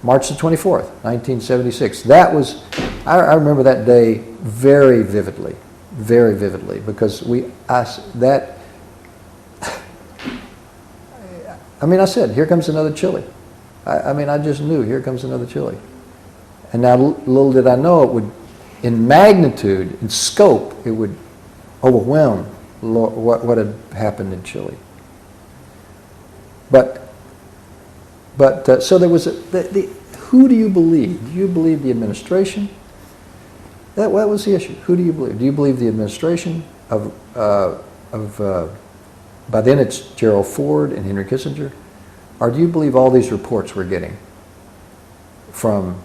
March the 24th, 1976. That was, I remember that day very vividly, because I said, here comes another Chile. I just knew, here comes another Chile. And now, little did I know, it would, in magnitude, in scope, it would overwhelm what had happened in Chile. So there was who do you believe? Do you believe the administration? That was the issue. Who do you believe? Do you believe the administration of by then it's Gerald Ford and Henry Kissinger? Or do you believe all these reports we're getting from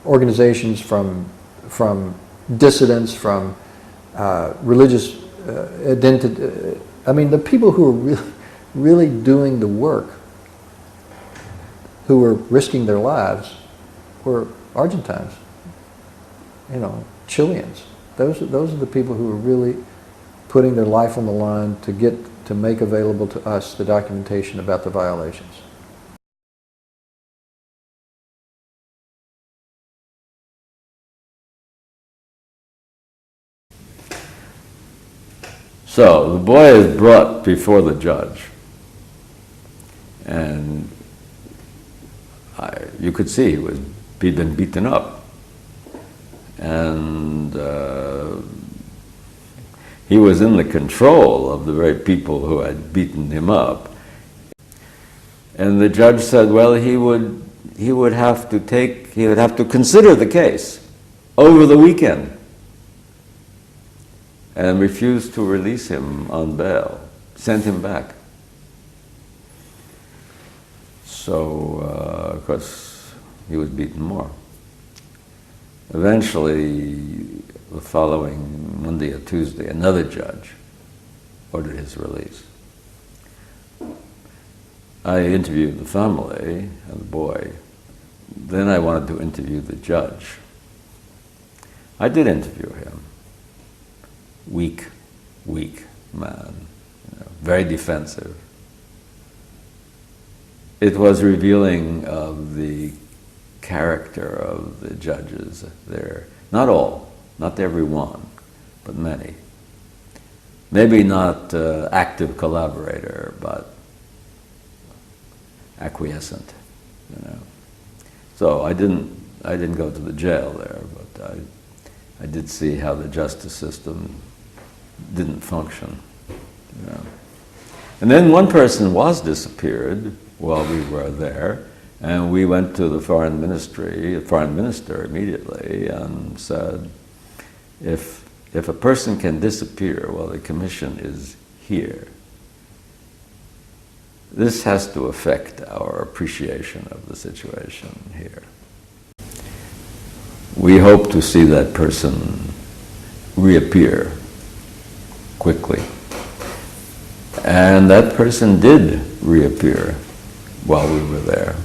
organizations, from dissidents, from religious identity? The people who are really doing the work, who were risking their lives, were Argentines, Chileans. Those are the people who are really putting their life on the line to make available to us the documentation about the violations. So the boy is brought before the judge, and you could see he'd been beaten up, and he was in the control of the very people who had beaten him up. And the judge said, well, he would have to consider the case over the weekend, and refused to release him on bail, sent him back. So, of course, he was beaten more. Eventually, the following Monday or Tuesday, another judge ordered his release. I interviewed the family and the boy. Then I wanted to interview the judge. I did interview him. Weak man, very defensive. It was revealing of the character of the judges there. Not all, not every one, but many. Maybe not active collaborator, but acquiescent. So I didn't go to the jail there, but I did see how the justice system didn't function. And then one person was disappeared while we were there, and we went to the foreign minister immediately, and said, if a person can disappear while the commission is here, this has to affect our appreciation of the situation here. We hope to see that person reappear quickly. And that person did reappear while we were there.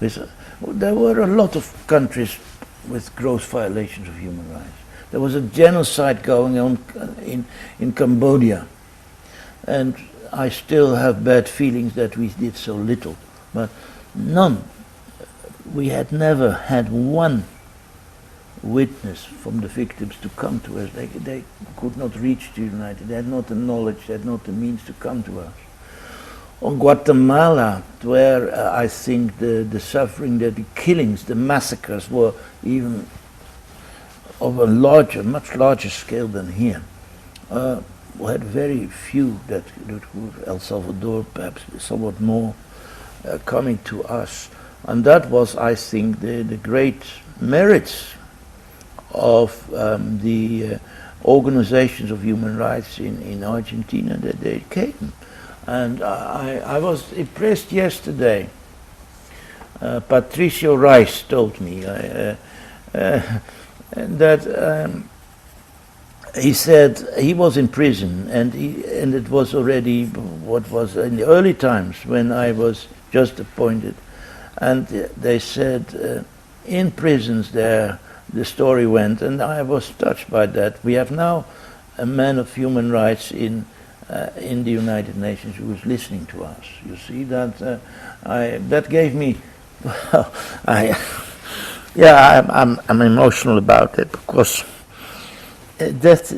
There were a lot of countries with gross violations of human rights. There was a genocide going on in Cambodia, and I still have bad feelings that we did so little, but none. We had never had one witness from the victims to come to us. They could not reach the United. They had not the knowledge, they had not the means to come to us. On Guatemala, where I think the suffering, the killings, the massacres were even of a much larger scale than here. We had very few that El Salvador, perhaps somewhat more, coming to us. And that was, I think, the great merits of the organizations of human rights in Argentina, that they came. And I was impressed yesterday. Patricio Reis told me that he said he was in prison, and it was already what was in the early times when I was just appointed, and they said in prisons there the story went, and I was touched by that. We have now a man of human rights in the United Nations who was listening to us. You see that that gave me, well, I'm emotional about it because that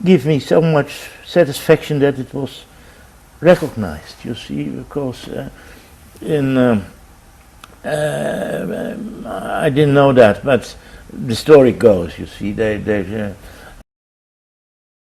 gave me so much satisfaction that it was recognized. You see, because I didn't know that, but the story goes. You see, they